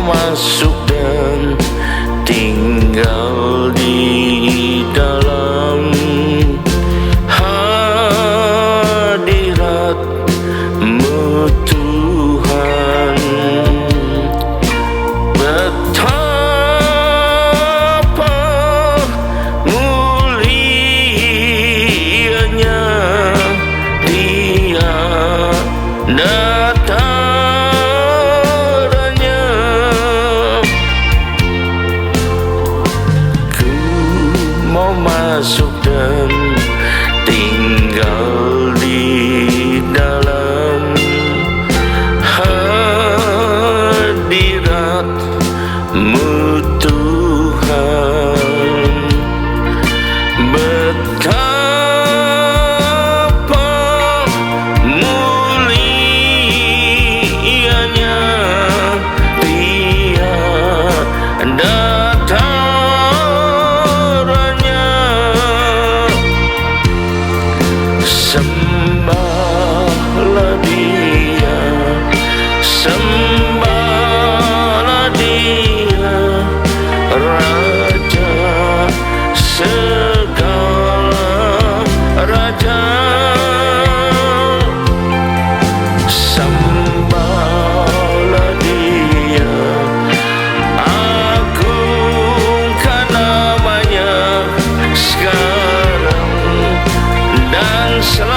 masuk dan tinggal di dalam hadirat-Mu Tuhan. Betapa mulianya Dia datarannya. Ku mau masuk dan tinggal di dalam hadirat-Mu Tuhan. Betapa mulianya Dia datarannya. Sembahlah Dia, sembahlah Dia, Raja segala raja. Sembahlah Dia, agungkan namanya sekarang dan selamanya.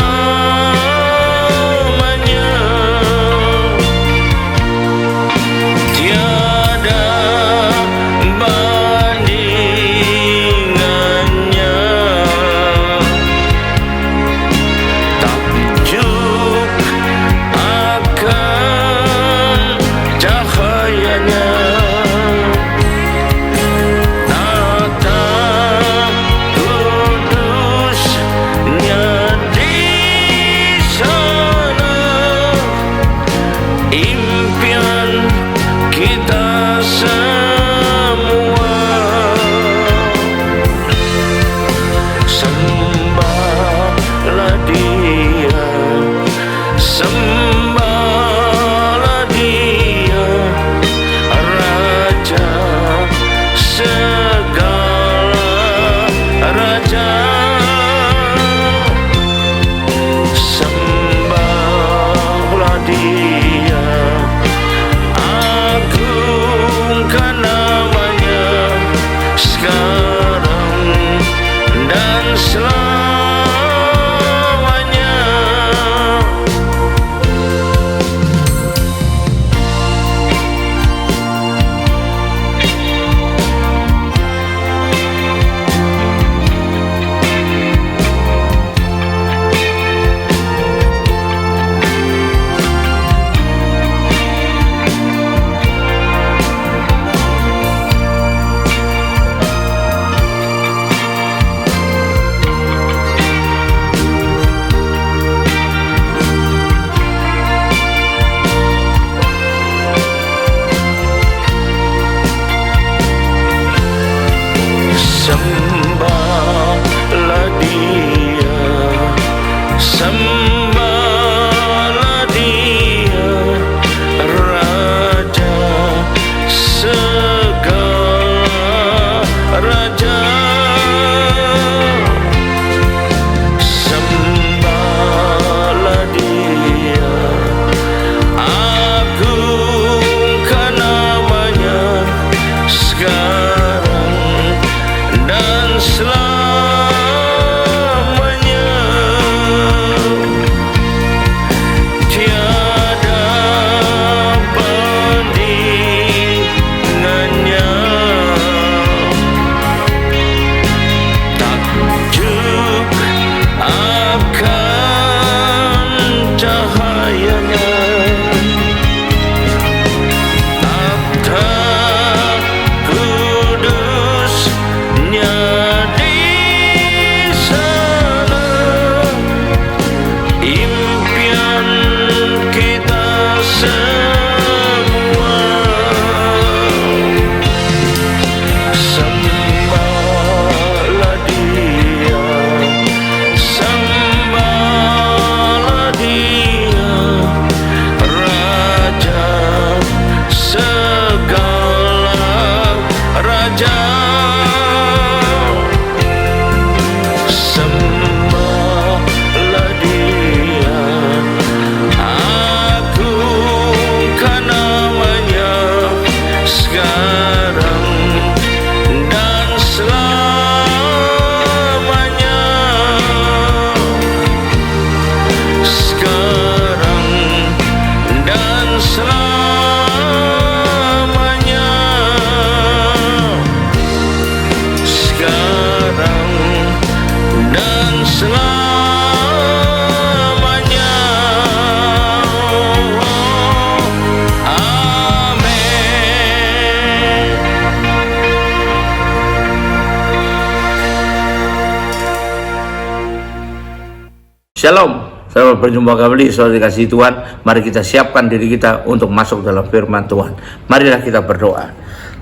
Shalom, selamat berjumpa kembali saudara dikasih Tuhan. Mari kita siapkan diri kita untuk masuk dalam firman Tuhan. Marilah kita berdoa.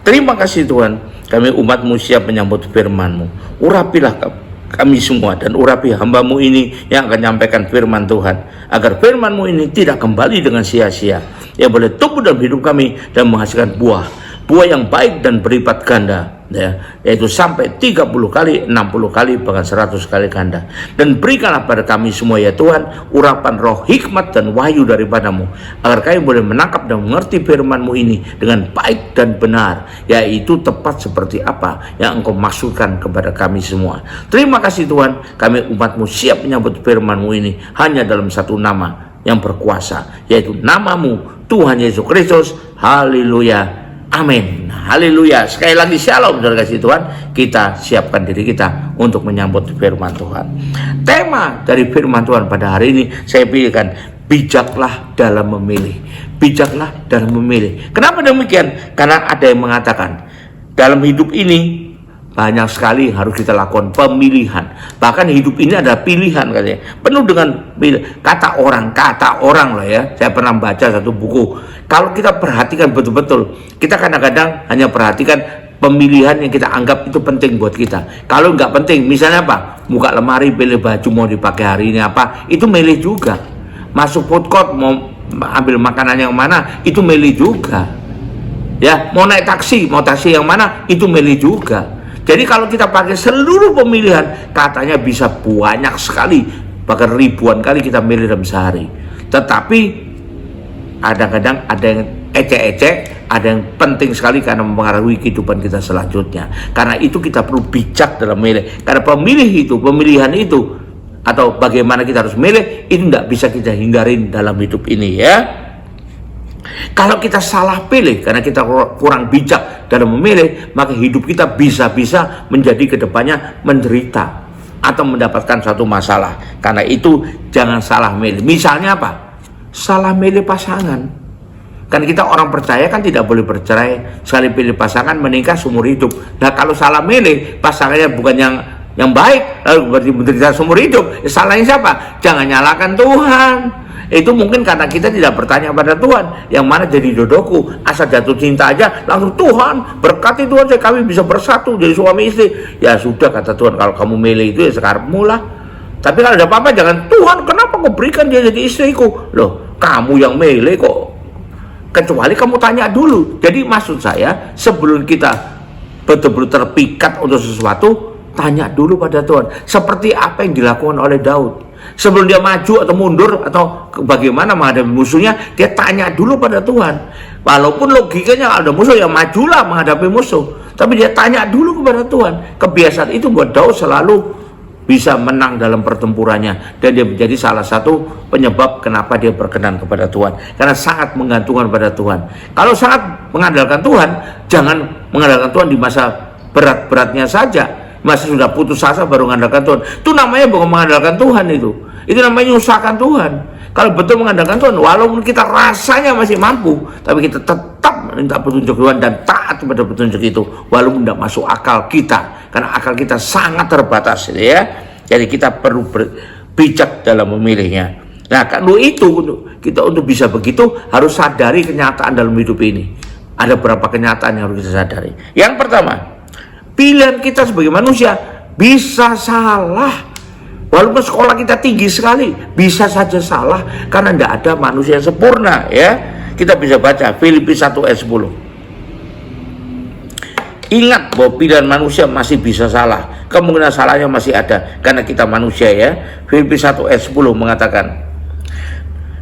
Terima kasih Tuhan, kami umat-Mu siap menyambut firman-Mu. Urapilah kami semua dan urapi hamba-Mu ini yang akan menyampaikan firman Tuhan, agar firman-Mu ini tidak kembali dengan sia-sia, ya boleh tumbuh dalam hidup kami dan menghasilkan buah yang baik dan berlipat ganda, ya, yaitu sampai 30 kali, 60 kali, bahkan 100 kali ganda. Dan berikanlah pada kami semua ya Tuhan urapan roh hikmat dan wahyu daripada-Mu, agar kami boleh menangkap dan mengerti firman-Mu ini dengan baik dan benar, yaitu tepat seperti apa yang Engkau maksudkan kepada kami semua. Terima kasih Tuhan, kami umat-Mu siap menyambut firman-Mu ini hanya dalam satu nama yang berkuasa, yaitu nama-Mu Tuhan Yesus Kristus. Haleluya. Amin. Haleluya. Sekali lagi shalom saudara kasih Tuhan. Kita siapkan diri kita untuk menyambut firman Tuhan. Tema dari firman Tuhan pada hari ini saya pilihkan, bijaklah dalam memilih. Bijaklah dalam memilih. Kenapa demikian? Karena ada yang mengatakan dalam hidup ini banyak sekali harus kita lakukan pemilihan. Bahkan hidup ini adalah pilihan katanya. Penuh dengan kata orang lah ya. Saya pernah baca satu buku. Kalau kita perhatikan betul-betul, kita kadang-kadang hanya perhatikan pemilihan yang kita anggap itu penting buat kita. Kalau nggak penting, misalnya apa? Buka lemari, pilih baju mau dipakai hari ini apa, itu milih juga. Masuk food court, mau ambil makanan yang mana, itu milih juga. Ya, mau naik taksi, mau taksi yang mana, itu milih juga. Jadi kalau kita pakai seluruh pemilihan, katanya bisa banyak sekali, bahkan ribuan kali kita milih dalam sehari. Tetapi kadang-kadang ada yang ecek-ecek, ada yang penting sekali karena mempengaruhi kehidupan kita selanjutnya. Karena itu kita perlu bijak dalam memilih. Karena pemilihan itu, atau bagaimana kita harus memilih, itu tidak bisa kita hindarin dalam hidup ini ya. Kalau kita salah pilih karena kita kurang bijak dalam memilih, maka hidup kita bisa-bisa menjadi kedepannya menderita atau mendapatkan suatu masalah. Karena itu jangan salah milih. Misalnya apa? Salah milih pasangan. Kan kita orang percaya kan tidak boleh bercerai, sekali pilih pasangan menikah seumur hidup. Nah kalau salah milih pasangannya bukan yang baik, lalu berarti menderita seumur hidup, salahnya siapa? Jangan nyalakan Tuhan. Itu mungkin karena kita tidak bertanya pada Tuhan, yang mana jadi jodohku. Asal jatuh cinta aja langsung Tuhan berkati, Tuhan saya kami bisa bersatu jadi suami istri. Ya sudah kata Tuhan, kalau kamu milih itu ya sekarangmu lah. Tapi kalau ada apa-apa jangan, Tuhan kenapa kau berikan dia jadi istriku? Loh kamu yang milih kok. Kecuali kamu tanya dulu. Jadi maksud saya, sebelum kita betul-betul terpikat untuk sesuatu, tanya dulu pada Tuhan. Seperti apa yang dilakukan oleh Daud. Sebelum dia maju atau mundur atau bagaimana menghadapi musuhnya, dia tanya dulu pada Tuhan. Walaupun logikanya ada musuh, ya majulah menghadapi musuh. Tapi dia tanya dulu kepada Tuhan. Kebiasaan itu buat Daud selalu bisa menang dalam pertempurannya. Dan dia menjadi salah satu penyebab kenapa dia berkenan kepada Tuhan. Karena sangat menggantungkan pada Tuhan. Kalau sangat mengandalkan Tuhan, jangan mengandalkan Tuhan di masa berat-beratnya saja. Masa sudah putus asa baru mengandalkan Tuhan. Itu namanya bukan mengandalkan Tuhan itu. Itu namanya menyusahkan Tuhan. Kalau betul mengandalkan Tuhan, walaupun kita rasanya masih mampu, tapi kita tetap minta petunjuk Tuhan dan taat kepada petunjuk itu, walaupun tidak masuk akal kita, karena akal kita sangat terbatas, ya. Jadi kita perlu bijak dalam memilihnya. Nah, kalau itu kita untuk bisa begitu harus sadari kenyataan dalam hidup ini. Ada beberapa kenyataan yang harus kita sadari. Yang pertama, pilihan kita sebagai manusia bisa salah. Walaupun sekolah kita tinggi sekali, bisa saja salah karena tidak ada manusia yang sempurna, ya. Kita bisa baca Filipi 1 ayat 10. Ingat bahwa pilihan manusia masih bisa salah. Kemungkinan salahnya masih ada karena kita manusia, ya. Filipi 1 ayat 10 mengatakan,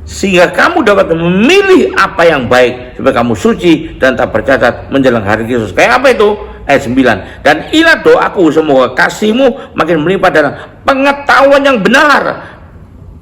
sehingga kamu dapat memilih apa yang baik supaya kamu suci dan tak bercacat menjelang hari Kristus. Kayak apa itu? Ayat 9. Dan inilah doaku, semoga kasihmu makin melimpah dalam pengetahuan yang benar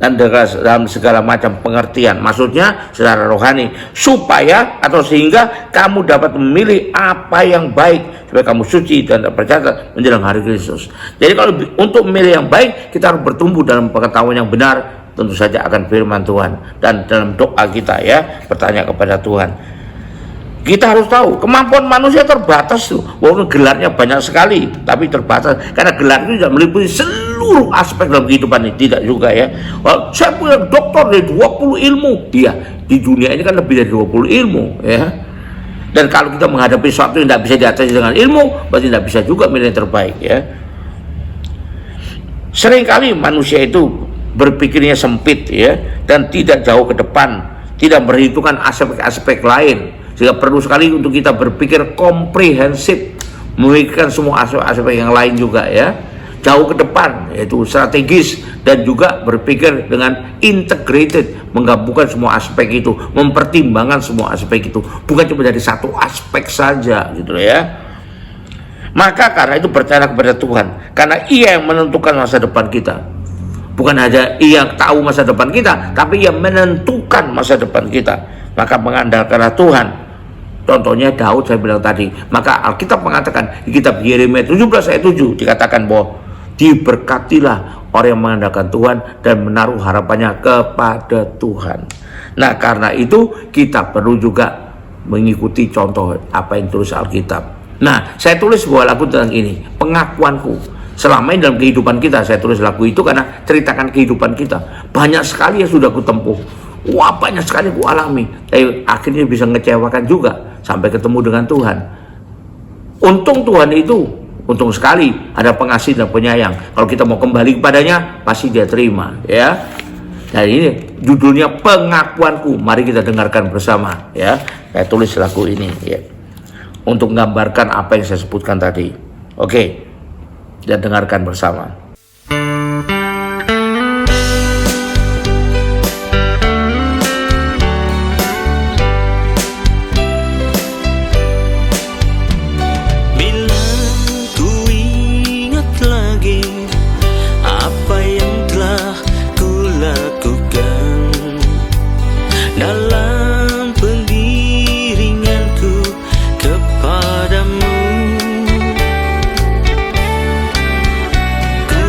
dan dalam segala macam pengertian. Maksudnya secara rohani, supaya atau sehingga kamu dapat memilih apa yang baik supaya kamu suci dan tak bercacat menjelang hari Kristus. Jadi kalau untuk memilih yang baik, kita harus bertumbuh dalam pengetahuan yang benar, tentu saja akan firman Tuhan, dan dalam doa kita, ya, bertanya kepada Tuhan. Kita harus tahu kemampuan manusia terbatas tuh, walaupun gelarnya banyak sekali, tapi terbatas karena gelar itu tidak meliputi seluruh aspek dalam kehidupan ini, tidak juga ya. Well, saya punya doktor dari 20 ilmu, iya di dunia ini kan lebih dari 20 ilmu ya. Dan kalau kita menghadapi sesuatu yang tidak bisa diatasi dengan ilmu, berarti tidak bisa juga milih yang terbaik ya. Seringkali manusia itu berpikirnya sempit ya, dan tidak jauh ke depan, tidak memperhitungkan aspek-aspek lain. Sehingga perlu sekali untuk kita berpikir komprehensif, memikirkan semua aspek-aspek yang lain juga ya, jauh ke depan, yaitu strategis, dan juga berpikir dengan integrated, menggabungkan semua aspek itu, mempertimbangkan semua aspek itu, bukan cuma dari satu aspek saja gitu ya. Maka karena itu percaya kepada Tuhan, karena Ia yang menentukan masa depan kita. Bukan hanya Ia yang tahu masa depan kita, tapi Ia menentukan masa depan kita. Maka mengandalkanlah Tuhan. Contohnya Daud saya bilang tadi. Maka Alkitab mengatakan di kitab Yeremia 17 ayat 7 dikatakan bahwa diberkatilah orang yang mengandalkan Tuhan dan menaruh harapannya kepada Tuhan. Nah karena itu kita perlu juga mengikuti contoh apa yang tulis Alkitab. Nah saya tulis sebuah lagu tentang ini, pengakuanku. Selama ini dalam kehidupan kita saya tulis lagu itu karena ceritakan kehidupan kita. Banyak sekali yang sudah aku tempuh. Wah banyak sekali aku alami. Tapi akhirnya bisa mengecewakan juga sampai ketemu dengan Tuhan. Untung Tuhan itu, untung sekali ada pengasih dan penyayang. Kalau kita mau kembali kepadanya pasti Dia terima ya. Dan ini judulnya pengakuanku. Mari kita dengarkan bersama ya. Saya tulis lagu ini ya, untuk menggambarkan apa yang saya sebutkan tadi. Oke, dan dengarkan bersama. Bila ku ingat lagi apa yang telah ku lakukan dalam pengiringanku kepadamu, ku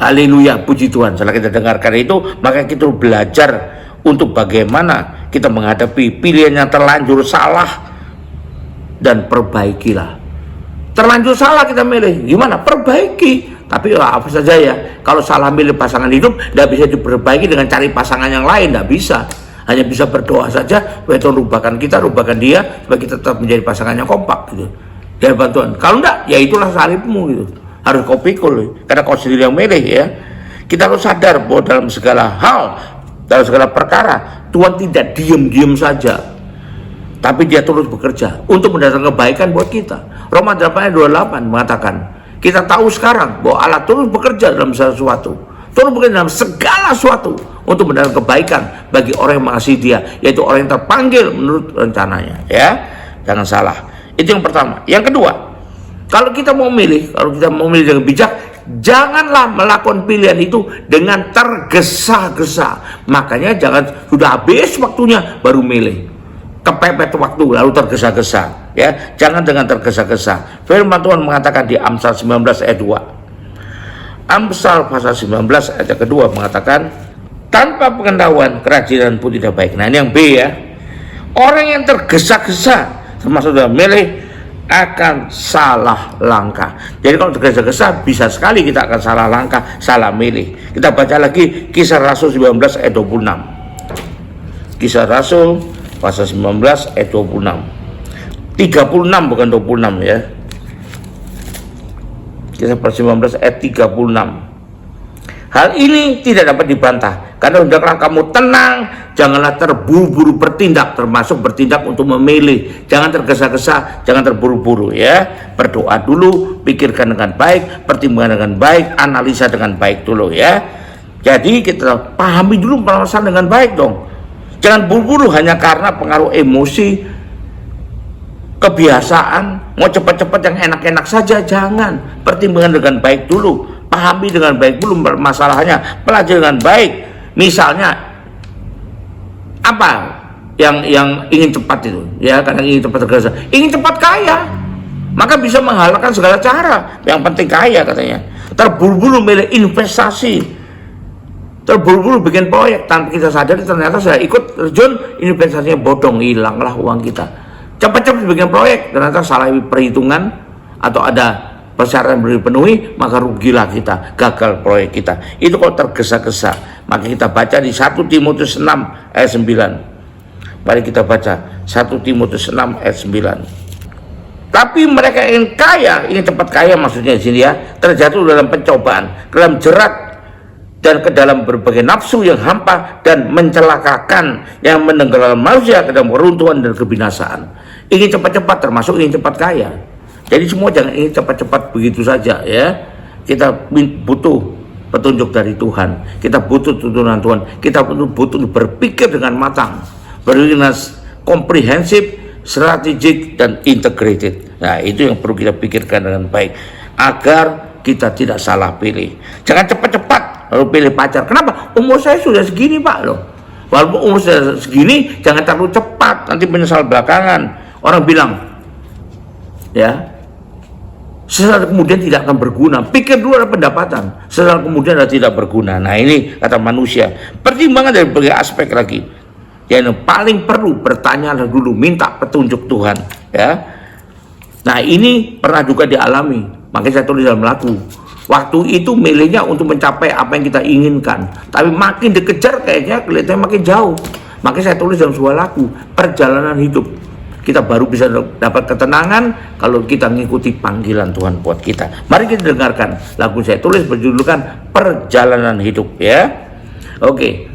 Haleluya, puji Tuhan. Setelah kita dengarkan itu, maka kita belajar untuk bagaimana kita menghadapi pilihan yang terlanjur salah dan perbaikilah. Terlanjur salah kita milih, gimana? Perbaiki. Tapi apa saja ya, kalau salah milih pasangan hidup, tidak bisa diperbaiki dengan cari pasangan yang lain, tidak bisa. Hanya bisa berdoa saja, Tuhan rubahkan kita, rubahkan dia, supaya kita tetap menjadi pasangan yang kompak gitu. Dari bantuan. Kalau enggak, ya itulah salibmu gitu. Harus kau pikul, karena kau sendiri yang milih ya. Kita harus sadar bahwa dalam segala hal, dalam segala perkara, Tuhan tidak diam-diam saja, tapi dia terus bekerja untuk mendatangkan kebaikan buat kita. Roma 8 ayat 28 mengatakan, kita tahu sekarang bahwa Allah terus bekerja dalam sesuatu, terus bekerja dalam segala sesuatu untuk mendatangkan kebaikan bagi orang yang mengasihi dia, yaitu orang yang terpanggil menurut rencananya. Ya, jangan salah. Itu yang pertama. Yang kedua, kalau kita mau milih dengan bijak, janganlah melakukan pilihan itu dengan tergesa-gesa. Makanya jangan sudah habis waktunya baru milih, kepepet waktu lalu tergesa-gesa. Ya, jangan dengan tergesa-gesa. Firman Tuhan mengatakan di Amsal 19 ayat 2. Amsal pasal 19 ayat kedua mengatakan, tanpa pengetahuan kerajinan pun tidak baik. Nah, ini yang B ya. Orang yang tergesa-gesa termasuk dalam milih akan salah langkah. Jadi kalau tergesa-gesa bisa sekali kita akan salah langkah, salah milih. Kita baca lagi Kisah Rasul 19 ayat 26. Kisah Rasul pasal 19 ayat 26. 36 bukan 26 ya. Kisah pasal 19 ayat 36. Hal ini tidak dapat dibantah, karena hendaklah kamu tenang, janganlah terburu-buru bertindak, termasuk bertindak untuk memilih. Jangan tergesa-gesa, jangan terburu-buru ya. Berdoa dulu, pikirkan dengan baik, pertimbangkan dengan baik, analisa dengan baik dulu ya. Jadi kita pahami dulu permasalahan dengan baik dong. Jangan buru-buru hanya karena pengaruh emosi, kebiasaan, mau cepat-cepat yang enak-enak saja. Jangan, pertimbangkan dengan baik dulu, pahami dengan baik dulu masalahnya, pelajari dengan baik. Misalnya apa yang ingin cepat itu ya, karena ingin cepat tergesa, ingin cepat kaya, maka bisa menghalalkan segala cara. Yang penting kaya katanya. Terburu-buru milih investasi, terburu-buru bikin proyek, tanpa kita sadari ternyata saya ikut terjun, investasinya bodong, hilanglah uang kita. Cepat-cepat bikin proyek, ternyata salah perhitungan atau ada persyaratan belum dipenuhi, maka rugilah kita, gagal proyek kita. Itu kalau tergesa-gesa. Maka kita baca di 1 Timotius 6 ayat 9. Mari kita baca 1 Timotius 6 ayat 9. Tapi mereka yang kaya, ingin cepat kaya maksudnya di sini ya, terjatuh dalam pencobaan, dalam jerat, dan ke dalam berbagai nafsu yang hampa dan mencelakakan, yang menenggelamkan manusia ke dalam keruntuhan dan kebinasaan. Ingin cepat-cepat termasuk ingin cepat kaya. Jadi semua jangan ingin cepat-cepat begitu saja ya. Kita butuh petunjuk dari Tuhan, kita butuh tuntunan Tuhan, kita butuh berpikir dengan matang, berpikir dengan komprehensif, strategik, dan integrated. Nah, itu yang perlu kita pikirkan dengan baik agar kita tidak salah pilih. Jangan cepat-cepat lalu pilih pacar. Kenapa? Umur saya sudah segini Pak loh. Walaupun umur saya segini, jangan terlalu cepat, nanti menyesal belakangan. Orang bilang ya, sesaat kemudian tidak akan berguna. Pikir dulu ada pendapatan, sesaat kemudian ada tidak berguna. Nah, ini kata manusia. Pertimbangan dari berbagai aspek lagi. Yang paling perlu bertanya dulu, minta petunjuk Tuhan ya. Nah, ini pernah juga dialami, makanya saya tulis dalam lagu. Waktu itu milihnya untuk mencapai apa yang kita inginkan, tapi makin dikejar kayaknya kelihatannya makin jauh. Makanya saya tulis dalam sebuah lagu, perjalanan hidup. Kita baru bisa dapat ketenangan kalau kita mengikuti panggilan Tuhan buat kita. Mari kita dengarkan lagu saya tulis berjudulkan Perjalanan Hidup ya. Oke.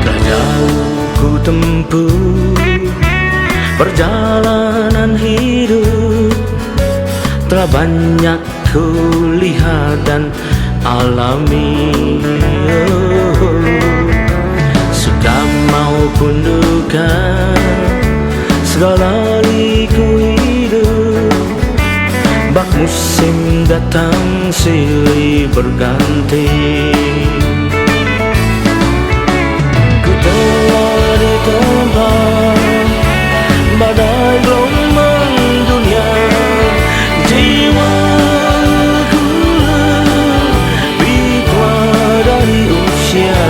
Telah jauh ku tempuh perjalanan hidup, telah banyak ku lihat dan alami, suka maupun duka, segala liku hidup. Bak musim datang silih berganti, ku telah badai gelombang dunia, jiwaku lebih tua dari usia,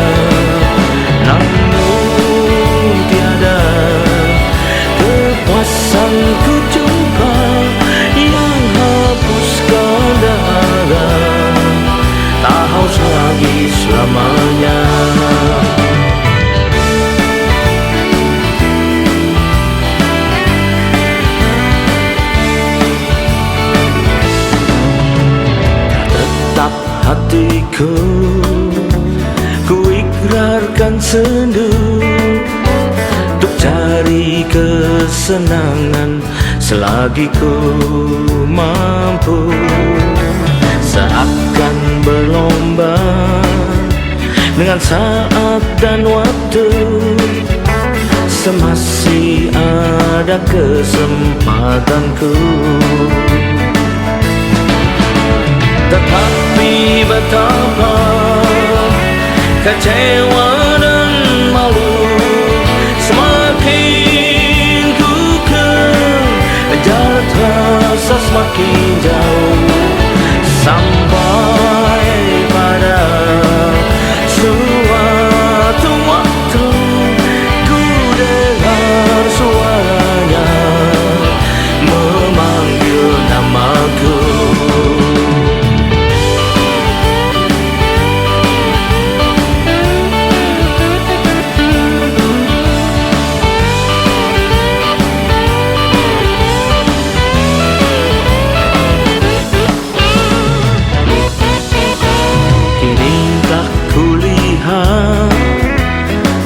namun tiada kepuasan ku jumpa yang hapuskan dahaga, tak haus lagi selamanya. Tetap hatiku ku ikrarkan sendu untuk cari kesenangan selagi ku mampu, seakan berlomba dengan saat dan waktu, semasih ada kesempatanku. Tetapi betapa kecewa dan malu, semakin ku kejar terasa semakin jauh, sampai pada suatu waktu ku dengar suaranya memanggil namaku.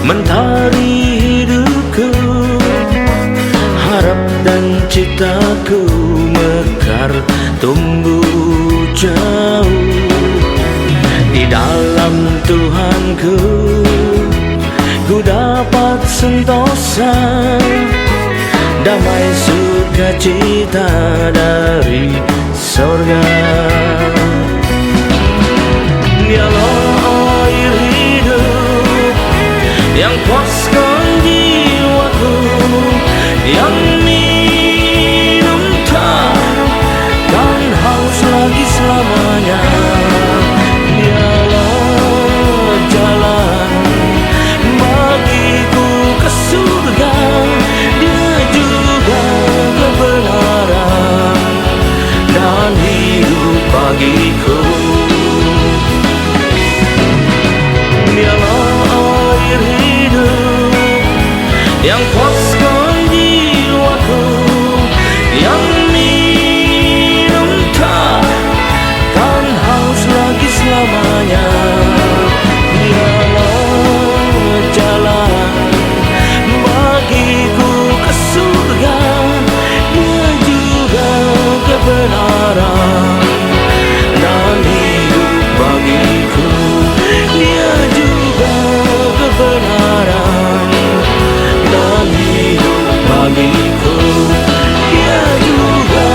Mentari hidupku, harap dan citaku mekar tumbuh jauh di dalam Tuhanku. Ku dapat sentosa damai sukacita dari sorga. Dialah air hidup yang puaskan jiwaku, yang minum takkan haus lagi selamanya. Dialah jalan bagiku ke surga, Dia juga kebenaran dan hidup bagiku. Dialah air hidup yang puaskan jiwaku, yang minum takkan haus lagi selamanya. Dialah jalan bagiku ke surga, Dia juga kebenaran dan hidup bagiku. Dia juga kebenaran dan hidup bagiku. Dia juga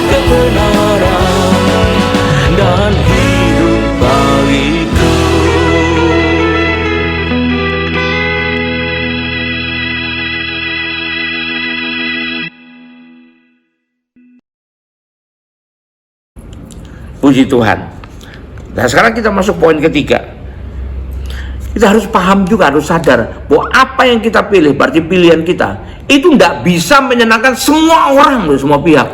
kebenaran dan hidup bagiku. Puji Tuhan. Nah, sekarang kita masuk poin ketiga. Kita harus paham juga, harus sadar bahwa apa yang kita pilih, berarti pilihan kita itu tidak bisa menyenangkan semua orang, semua pihak.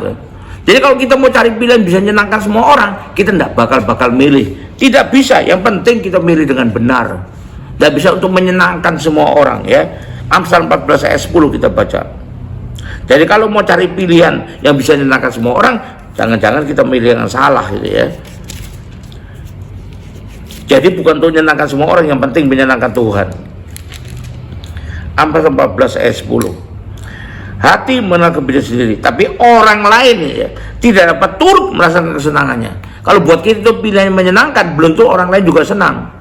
Jadi kalau kita mau cari pilihan bisa menyenangkan semua orang, kita tidak bakal milih. Tidak bisa. Yang penting kita milih dengan benar. Tidak bisa untuk menyenangkan semua orang, ya. Amsal 14 ayat 10 kita baca. Jadi kalau mau cari pilihan yang bisa menyenangkan semua orang, jangan-jangan kita milih yang salah, gitu ya. Jadi bukan untuk menyenangkan semua orang, yang penting menyenangkan Tuhan. Amsal 14 ayat 10. Hati mengenal kebijaksanaan sendiri, tapi orang lain ya, tidak dapat turut merasakan kesenangannya. Kalau buat kita itu pilihan yang menyenangkan, belum tentu orang lain juga senang.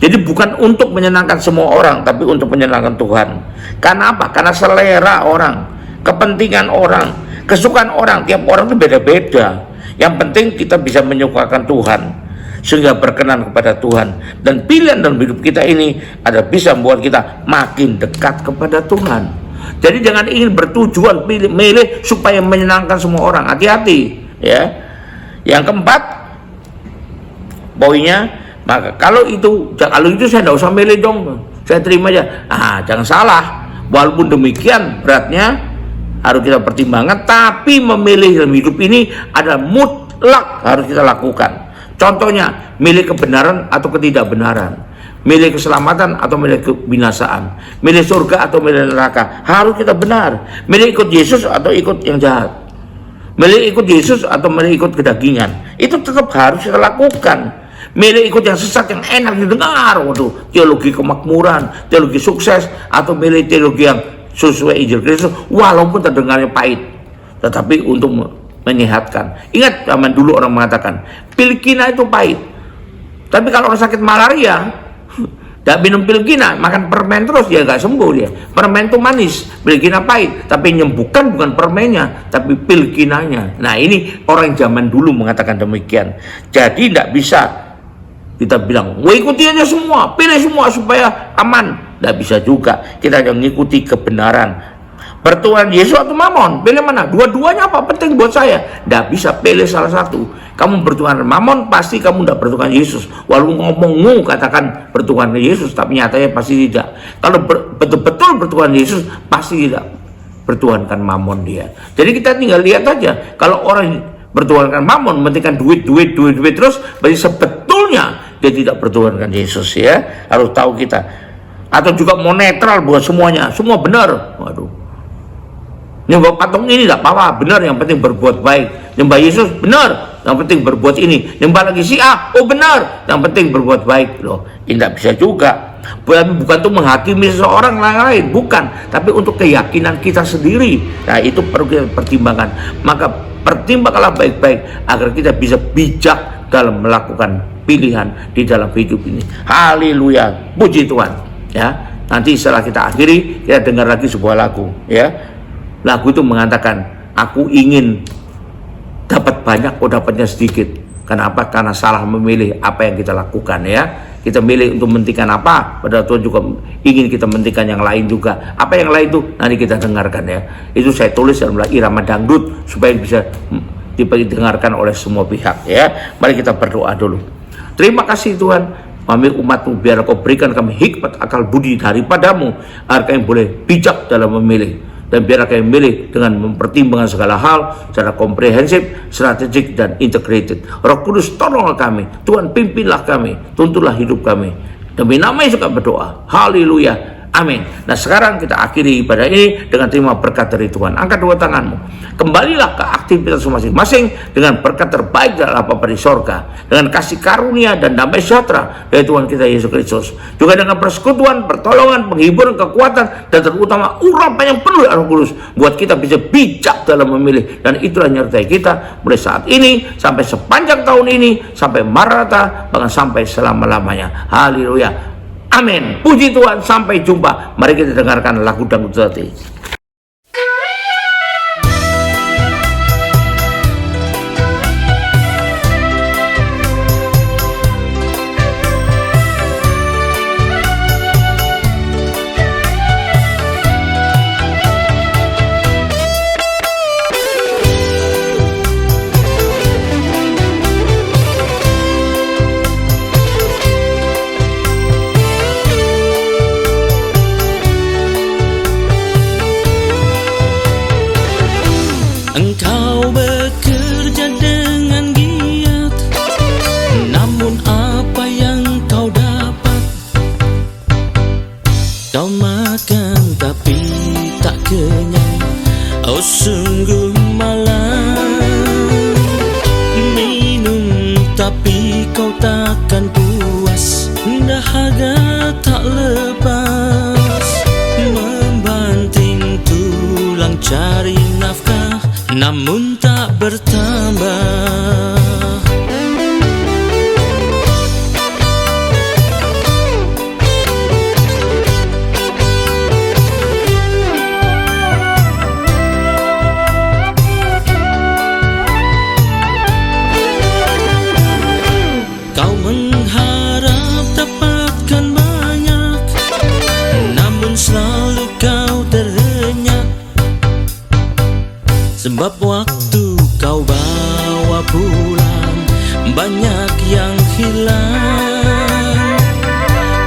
Jadi bukan untuk menyenangkan semua orang, tapi untuk menyenangkan Tuhan. Karena apa? Karena selera orang, kepentingan orang, kesukaan orang, tiap orang itu beda-beda. Yang penting kita bisa menyukakan Tuhan, sehingga berkenan kepada Tuhan. Dan pilihan dalam hidup kita ini ada bisa membuat kita makin dekat kepada Tuhan. Jadi jangan ingin bertujuan milih supaya menyenangkan semua orang. Hati-hati ya. Yang keempat poinnya, maka kalau itu saya tidak usah milih dong, saya terima aja. Jangan salah. Walaupun demikian beratnya harus kita pertimbangkan, tapi memilih dalam hidup ini adalah mutlak harus kita lakukan. Contohnya, milih kebenaran atau ketidakbenaran, milih keselamatan atau milih kebinasaan, milih surga atau milih neraka, harus kita benar. Milih ikut Yesus atau ikut yang jahat, milih ikut Yesus atau milih ikut kedagingan, itu tetap harus kita lakukan. Milih ikut yang sesat yang enak didengar, waduh, teologi kemakmuran, teologi sukses, atau milih teologi yang sesuai Injil Kristus, walaupun terdengarnya pahit, tetapi untuk menyehatkan. Ingat zaman dulu orang mengatakan pil kina itu pahit, tapi kalau orang sakit malaria tidak minum pil kina, makan permen terus, dia nggak sembuh dia. Permen itu manis, pil kina pahit, tapi menyembuhkan bukan permennya, tapi pil kinanya. Nah, ini orang zaman dulu mengatakan demikian. Jadi tidak bisa kita bilang, ikuti aja semua, pilih semua supaya aman. Tidak bisa juga. Kita yang mengikuti kebenaran. Bertuhan Yesus atau Mamon, pilih mana? Dua-duanya apa penting buat saya? Tidak bisa pilih salah satu. Kamu bertuhan Mamon, pasti kamu tidak bertuhan Yesus. Walaupun ngomongmu katakan bertuhan Yesus, tapi nyatanya pasti tidak. Kalau betul-betul bertuhan Yesus, pasti tidak bertuhankan Mamon dia. Jadi kita tinggal lihat aja. Kalau orang bertuhankan Mamon, mementingkan duit terus, berarti sebetulnya dia tidak bertuhankan Yesus ya. Harus tahu kita. Atau juga mau netral buat semuanya, semua benar. Waduh, nyembah patung ini tidak apa-apa, benar, yang penting berbuat baik. Nyembah Yesus benar, yang penting berbuat ini. Nyembah lagi si A, benar, yang penting berbuat baik. Loh, ini tidak bisa juga. Bukan untuk menghakimi seseorang lain, bukan, tapi untuk keyakinan kita sendiri. Nah, itu perlu kita pertimbangkan. Maka pertimbangkanlah baik-baik agar kita bisa bijak dalam melakukan pilihan di dalam hidup ini. Haleluya, puji Tuhan. Ya, nanti setelah kita akhiri, kita dengar lagi sebuah lagu. Ya, lagu itu mengatakan, aku ingin dapat banyak, dapatnya sedikit. Kenapa? Karena salah memilih apa yang kita lakukan. Ya, kita milih untuk mementingkan apa, padahal Tuhan juga ingin kita mementingkan yang lain juga. Apa yang lain itu nanti kita dengarkan ya. Itu saya tulis dalam irama dangdut supaya bisa didengarkan oleh semua pihak ya. Mari kita berdoa dulu. Terima kasih Tuhan, kami umat-Mu, biar Kau berikan kami hikmat akal budi daripadamu, agar kami boleh bijak dalam memilih, dan biar kami memilih dengan mempertimbangkan segala hal secara komprehensif, strategik, dan integrated. Roh Kudus tolonglah kami, Tuhan pimpinlah kami, tuntunlah hidup kami. Demi nama Yesus kami berdoa. Haleluya. Amin. Nah, sekarang kita akhiri ibadah ini dengan terima berkat dari Tuhan. Angkat dua tanganmu. Kembalilah ke aktivitas masing-masing dengan berkat terbaik dari apa di sorga, dengan kasih karunia dan damai sejahtera dari Tuhan kita Yesus Kristus, juga dengan persekutuan, pertolongan, penghiburan, kekuatan, dan terutama urapan yang penuh Roh Kudus, buat kita bisa bijak dalam memilih. Dan itulah nyertai kita mulai saat ini sampai sepanjang tahun ini, sampai Maranatha, bahkan sampai selama-lamanya. Haleluya. Amin. Puji Tuhan. Sampai jumpa. Mari kita dengarkan lagu dangdut sejati. Engkau bekerja dengan giat, namun apa yang kau dapat? Kau makan tapi tak kenyang, oh sungguh malang. Minum tapi kau takkan puas, dahaga tak lepas. Membanting tulang cari nafkah, namun tak bertambah. Kau mengharap dapatkan banyak, namun selalu kau terhenyak. pulang, banyak yang hilang.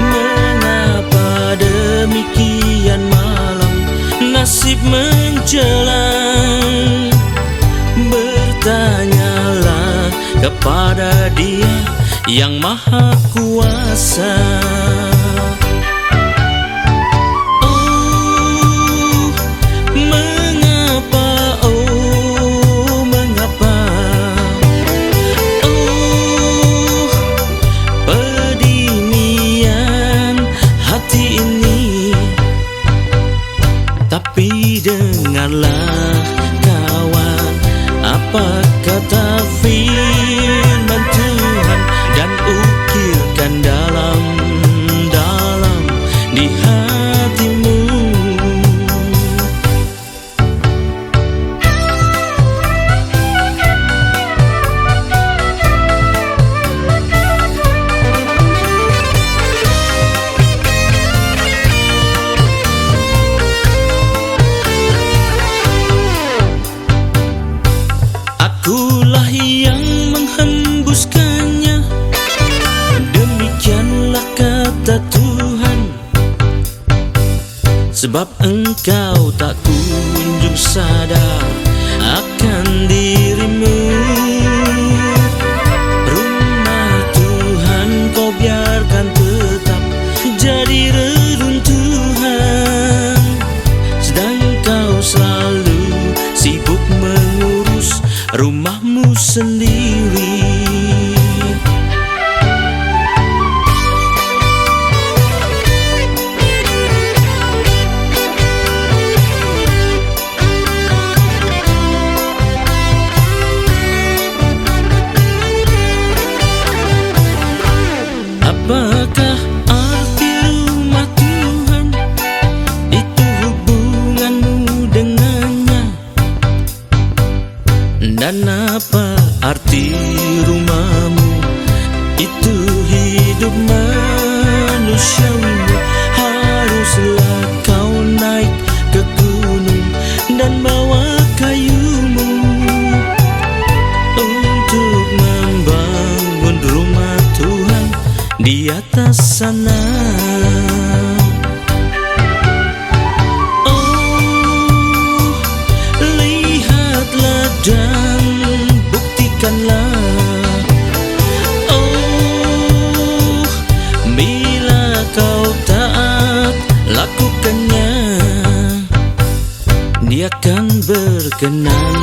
Mengapa demikian malam nasib menjelang? Bertanyalah kepada Dia yang Maha Kuasa. Oh, mengapa, oh, mengapa, oh, pedinian hati ini. Tapi dengarlah kawan, apa kata firman Tuhan, dan ukirkan dalam-dalam di hatimu. Akulah yang menghembuskannya, demikianlah kata Tuhan. Sebab engkau tak kunjung sadar akan dirimu. Rumah Tuhan kau biarkan tetap jadi reruntuhan, sedang kau selalu sibuk mengurus rumahmu sendiri. Apakah arti rumah Tuhan? Itu hubunganmu dengannya. Dan apa arti rumahmu? Itu hidup manusiawimu. Haruslah kau naik ke gunung dan bawa kayumu untuk membangun rumah Tuhan di atas sana. Oh, lihatlah dan buktikanlah. Oh, bila kau taat lakukannya, Dia akan berkenan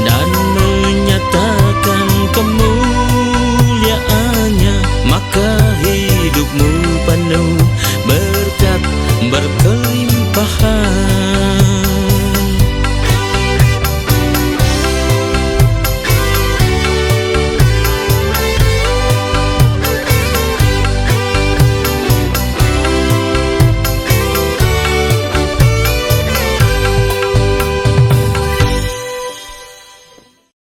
dan menyatakan kemuliaannya. Maka hidupmu penuh berkat berkelimpahan.